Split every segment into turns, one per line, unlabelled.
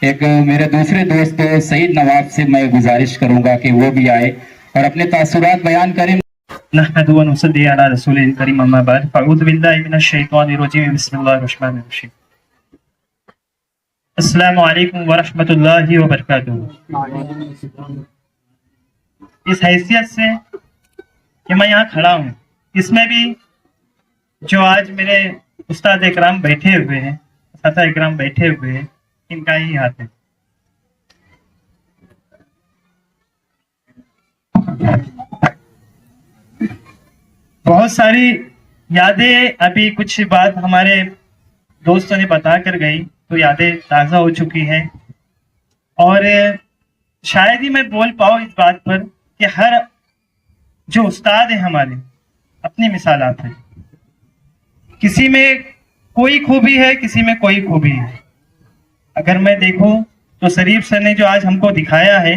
एक मेरे दूसरे दोस्त सईद नवाब से मैं गुजारिश करूंगा कि वो भी आए और अपने तासुरात बयान करें।
नहमदुहु व नुसल्ली अला रसूलिल करीम अम्मा बाद फ़अऊज़ु बिल्लाहि मिनश शैतानिर रजीम बिस्मिल्लाहिर रहमानिर रहीम। अस्सलामु अलैकुम व रहमतुल्लाहि व बरकातुहू। इस हैसियत से कि मैं यहाँ खड़ा हूँ, इसमें भी जो आज मेरे उस्ताद इकराम बैठे हुए हैं, असातिज़ा इकराम बैठे हुए हैं, इनका ही हाथ है। बहुत सारी यादें अभी कुछ बात हमारे दोस्तों ने बता कर गई तो यादें ताज़ा हो चुकी हैं और शायद ही मैं बोल पाऊँ इस बात पर कि हर जो उस्ताद है हमारे अपनी मिसालात है, किसी में कोई खूबी है, किसी में कोई खूबी है। अगर मैं देखूं तो शरीफ सर ने जो आज हमको दिखाया है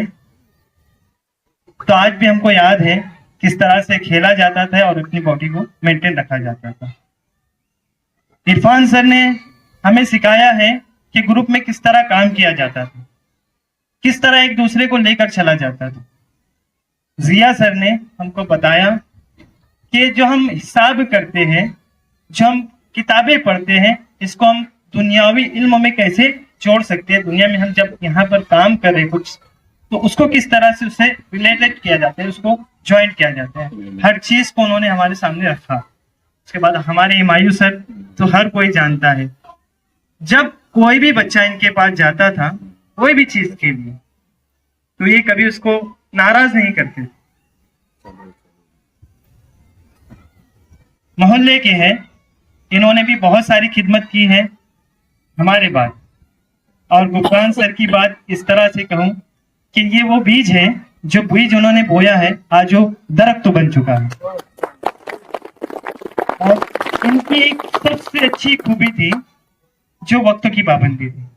तो आज भी हमको याद है किस तरह से खेला जाता था और अपनी बॉडी को मेंटेन रखा जाता था। इरफान सर ने हमें सिखाया है कि ग्रुप में किस तरह काम किया जाता था, किस तरह एक दूसरे को लेकर चला जाता था। जिया सर ने हमको बताया कि जो हम हिसाब करते हैं, जो हम किताबें पढ़ते हैं, इसको हम दुनियावी इल्म में कैसे जोड़ सकते हैं। दुनिया में हम जब यहाँ पर काम कर रहे कुछ तो उसको किस तरह से उससे रिलेटेड किया जाता है, उसको ज्वाइंट किया जाता है। हर चीज को उन्होंने हमारे सामने रखा। उसके बाद हमारे हिमायू सर तो हर कोई जानता है, जब कोई भी बच्चा इनके पास जाता था कोई भी चीज के लिए तो ये कभी उसको नाराज नहीं करते। मोहल्ले के हैं, इन्होंने भी बहुत सारी खिदमत की है हमारे बाद। और गुफरान सर की बात इस तरह से कहूं कि ये वो बीज है जो बीज उन्होंने बोया है, आज वो दरख्त तो बन चुका है। और इनकी एक सबसे अच्छी खूबी थी जो वक्त की पाबंदी थी,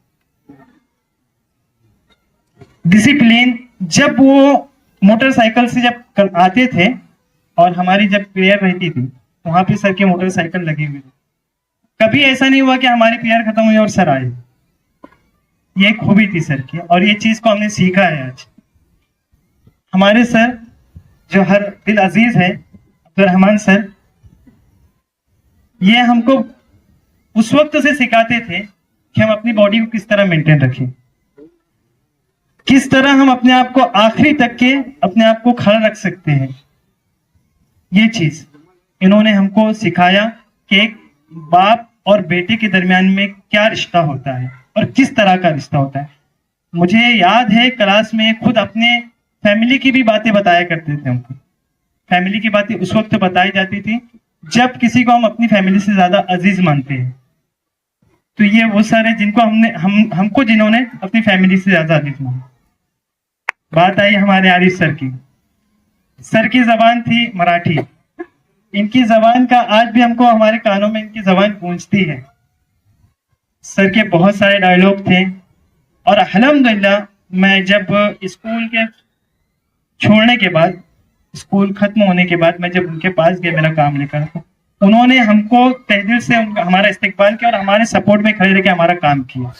डिसिप्लिन। जब वो मोटरसाइकिल से जब आते थे और हमारी जब प्रेयर रहती थी वहां पे सर की मोटरसाइकिल लगी हुई थी, कभी ऐसा नहीं हुआ कि हमारी प्रेयर खत्म हुई और सर आए। ये खूबी थी सर की और ये चीज को हमने सीखा है आज। हमारे सर जो हर दिल अजीज है अब्दुर्रहमान सर, ये हमको उस वक्त से सिखाते थे कि हम अपनी बॉडी को किस तरह मेंटेन रखें, किस तरह हम अपने आप को आखिरी तक के अपने आप को खड़ा रख सकते हैं। ये चीज इन्होंने हमको सिखाया कि एक बाप और बेटे के दरमियान में क्या रिश्ता होता है और किस तरह का रिश्ता होता है। मुझे याद है क्लास में खुद अपने फैमिली की भी बातें बताया करते थे हमको। फैमिली की बातें उस वक्त बताई जाती थी जब किसी को हम अपनी फैमिली से ज्यादा अजीज मानते हैं। तो ये वो सारे जिनको हमको जिन्होंने अपनी फैमिली से ज्यादा अजीज माना। बात आई हमारे आरिफ सर की। सर की जबान थी मराठी। इनकी जबान का आज भी हमको हमारे कानों में इनकी जबान गूंजती है। सर के बहुत सारे डायलॉग थे और अल्हम्दुलिल्लाह मैं जब स्कूल के छोड़ने के बाद, स्कूल खत्म होने के बाद मैं जब उनके पास गया मेरा काम लेकर, उन्होंने हमको तहे दिल से हमारा इस्तेकबाल किया और हमारे सपोर्ट में खड़े रह के हमारा काम किया।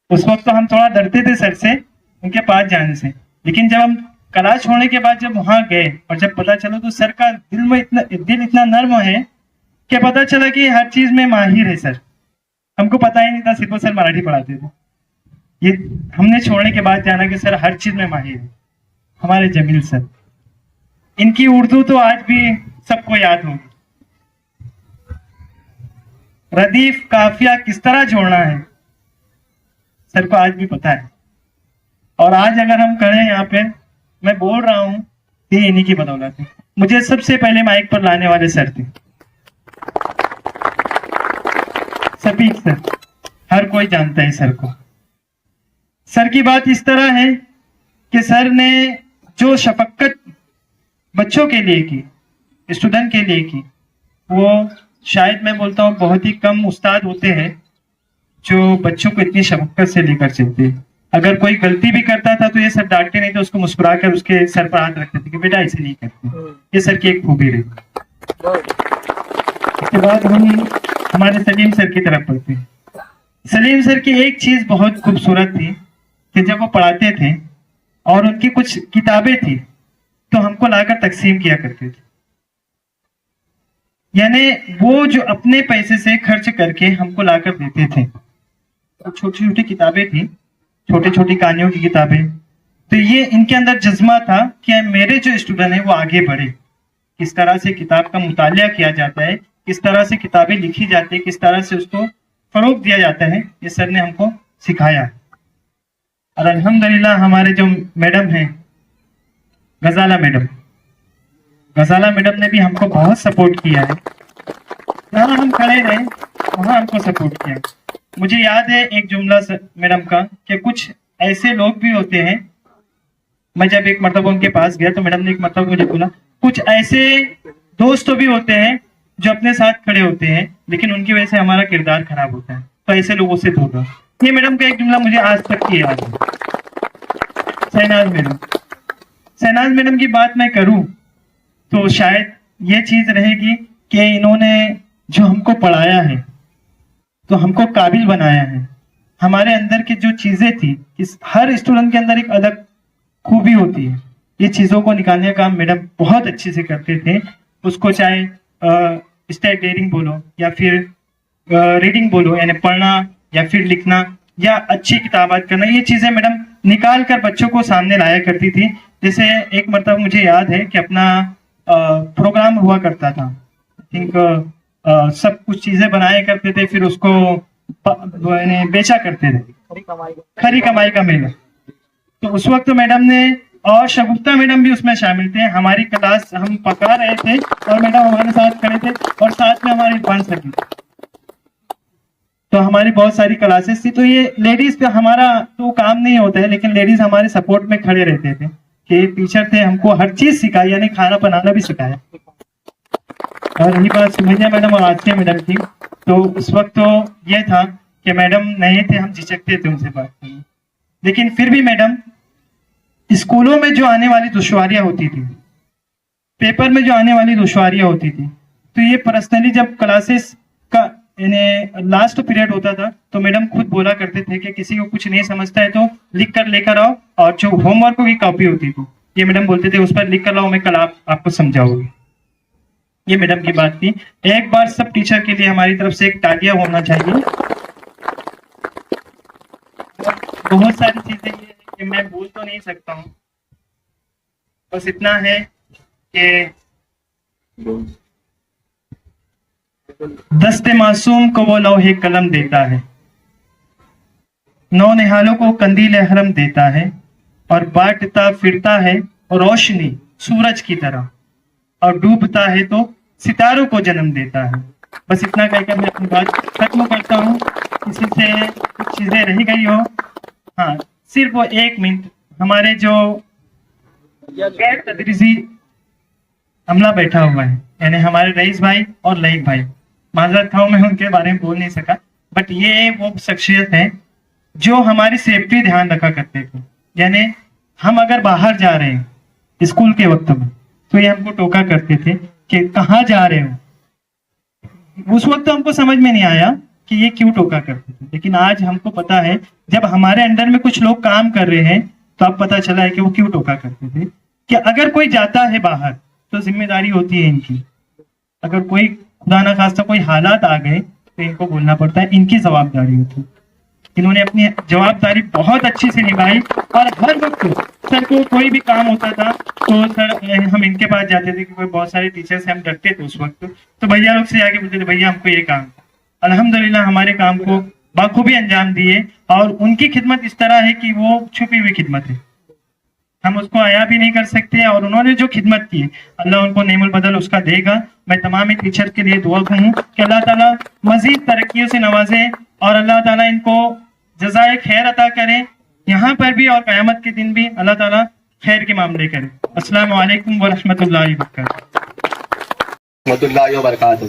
उस वक्त तो हम थोड़ा डरते थे सर से उनके पास जाने से, लेकिन जब हम क्लास छोड़ने के बाद जब वहां गए और जब पता चला तो सर का दिल इतना नर्म है कि पता चला कि हर चीज में माहिर है सर। हमको पता ही नहीं था, सिर्फ सर मराठी पढ़ाते थे। ये हमने छोड़ने के बाद जाना कि सर हर चीज में माहिर है। हमारे जमील सर, इनकी उर्दू तो आज भी सबको याद होगी। रदीफ काफिया किस तरह जोड़ना है सर को आज भी पता है। और आज अगर हम करें यहाँ पे मैं बोल रहा हूँ ये इन्हीं की बदौलत है। मुझे सबसे पहले माइक पर लाने वाले सर थे सफीक सर, हर कोई जानता है सर को। सर की बात इस तरह है कि सर ने जो शफकत बच्चों के लिए की, स्टूडेंट के लिए की, वो शायद मैं बोलता हूँ बहुत ही कम उस्ताद होते हैं जो बच्चों को इतनी शफकत से लेकर चलते हैं। अगर कोई गलती भी करता था तो ये सर डांटते नहीं, तो उसको मुस्कुरा कर उसके सर पर हाथ रखते थे कि बेटा ऐसे नहीं करते। ये सर की एक खूबी रही। उसके बाद हम हमारे सलीम सर की तरफ पढ़ते हैं। सलीम सर की एक चीज बहुत खूबसूरत थी कि जब वो पढ़ाते थे और उनकी कुछ किताबें थी तो हमको लाकर तकसीम किया करते थे। यानी वो जो अपने पैसे से खर्च करके हमको लाकर देते थे। तो छोटी छोटी किताबें थी, छोटी छोटी कहानियों की किताबें। तो ये इनके अंदर जज्बा था कि मेरे जो स्टूडेंट है वो आगे बढ़े, किस तरह से किताब का मुतालिया किया जाता है, किस तरह से किताबें लिखी जाती है, किस तरह से उसको फरोग दिया जाता है, ये सर ने हमको सिखाया। और अल्हम्दुलिल्लाह हमारे जो मैडम हैं गजाला मैडम, गजाला मैडम ने भी हमको बहुत सपोर्ट किया है। जहाँ हम खड़े रहे वहाँ हमको सपोर्ट किया। मुझे याद है एक जुमला मैडम का कि कुछ ऐसे लोग भी होते हैं। मैं जब एक मरतबा उनके पास गया तो मैडम ने एक मरतबा मुझे बोला, कुछ ऐसे दोस्त भी होते हैं जो अपने साथ खड़े होते हैं लेकिन उनकी वजह से हमारा किरदार खराब होता है, तो ऐसे लोगों से दूर रहो। ये मैडम का एक जुमला मुझे आज तक की याद है। शहनाज मैडम की बात मैं करूं तो शायद ये चीज रहेगी कि इन्होंने जो हमको पढ़ाया है तो हमको काबिल बनाया है। हमारे अंदर की जो चीजें थी, इस हर स्टूडेंट के अंदर एक अलग खूबी होती है, ये चीजों को निकालने का मैडम बहुत अच्छे से करते थे। उसको चाहे स्टेट रीडिंग बोलो या फिर रीडिंग बोलो, यानी पढ़ना या फिर लिखना या अच्छी किताबात करना, ये चीजें मैडम निकाल कर बच्चों को सामने लाया करती थी। जैसे एक मरतबा मुझे याद है कि अपना प्रोग्राम हुआ करता था, थिंक सब कुछ चीजें बनाया करते थे, फिर उसको बेचा करते थे, खरी कमाई का मेला। तो उस वक्त मैडम ने और शगुफ्ता मैडम भी उसमें शामिल थे। हमारी क्लास हम पका रहे थे और मैडम हमारे साथ खड़े थे और साथ में हमारी इरफान सर भी। तो हमारी बहुत सारी क्लासेस थी। तो ये लेडीज पे हमारा तो काम नहीं होता है, लेकिन लेडीज हमारे सपोर्ट में खड़े रहते थे कि टीचर थे, हमको हर चीज सिखाई, यानी खाना बनाना भी सिखाया। और रही बात सुमैया मैडम और आसिया मैडम की, तो उस वक्त तो ये था कि मैडम नए थे, हम झिझकते थे उनसे बात करने, लेकिन फिर भी मैडम स्कूलों में जो आने वाली दुश्वारियां होती थी, पेपर में जो आने वाली दुश्वारियां होती थी, तो ये पर्सनली जब क्लासेस का यानी लास्ट पीरियड होता था तो मैडम खुद बोला करते थे कि किसी को कुछ नहीं समझता है तो लिख कर लेकर आओ, और जो होमवर्क की कॉपी होती थी ये मैडम बोलते थे उस पर लिख कर लाओ, मैं कल आपको समझाऊंगी। ये मैडम की बात थी। एक बार सब टीचर के लिए हमारी तरफ से एक तालियां होना चाहिए। बहुत सारी चीजें ये है कि मैं बोल तो नहीं सकता हूँ, बस इतना है कि दस्ते मासूम को वो लौहे कलम देता है, नौ निहालों को कंदील हरम देता है, और बांटता फिरता है रोशनी सूरज की तरह, और डूबता है तो सितारों को जन्म देता है। बस इतना कहकर मैं अपनी बात खत्म करता हूँ। किसी से कुछ चीजें रह गई हो, हाँ सिर्फ वो 1 मिनट, हमारे जो गैर तदरीसी अमला बैठा हुआ है, यानी हमारे रईस भाई और लईक भाई, माजरत खाओ मैं उनके बारे में बोल नहीं सका, बट ये वो शख्सियत है जो हमारी सेफ्टी ध्यान रखा करते थे। यानी हम अगर बाहर जा रहे हैं स्कूल के वक्त में तो ये हमको टोका करते थे कि कहाँ जा रहे हो। उस वक्त तो हमको समझ में नहीं आया कि ये क्यों टोका करते थे, लेकिन आज हमको पता है, जब हमारे अंडर में कुछ लोग काम कर रहे हैं तो अब पता चला है कि वो क्यों टोका करते थे। कि अगर कोई जाता है बाहर तो जिम्मेदारी होती है इनकी, अगर कोई खुदा ना खास्ता कोई हालात आ गए तो इनको बोलना पड़ता है, इनकी जवाबदारी होती है। इन्होंने अपनी जवाबदारी बहुत अच्छे से निभाई, और हर वक्त सर को कोई भी काम होता था तो सर हम इनके पास जाते थे, क्योंकि बहुत सारे टीचर से हम डरते थे उस वक्त, तो भैया लोग से आके बोलते थे भैया हमको ये काम। अल्हम्दुलिल्लाह हमारे काम को बाखूबी अंजाम दिए, और उनकी खिदमत इस तरह है कि वो छुपी हुई खिदमत है, हम उसको आया भी नहीं कर सकते। और उन्होंने जो खिदमत की, अल्लाह उनको नेमुल बदल उसका देगा। मैं तमाम टीचर के लिए दुआ हूँ कि अल्लाह ताला मजीद तरक्कियों से नवाजे, और अल्लाह ताला इनको जज़ाए खैर अता करे, यहाँ पर भी और क़यामत के दिन भी अल्लाह ताला खैर के मामले करे। अस्सलामु अलैकुम व रहमतुल्लाहि व बरकातहू।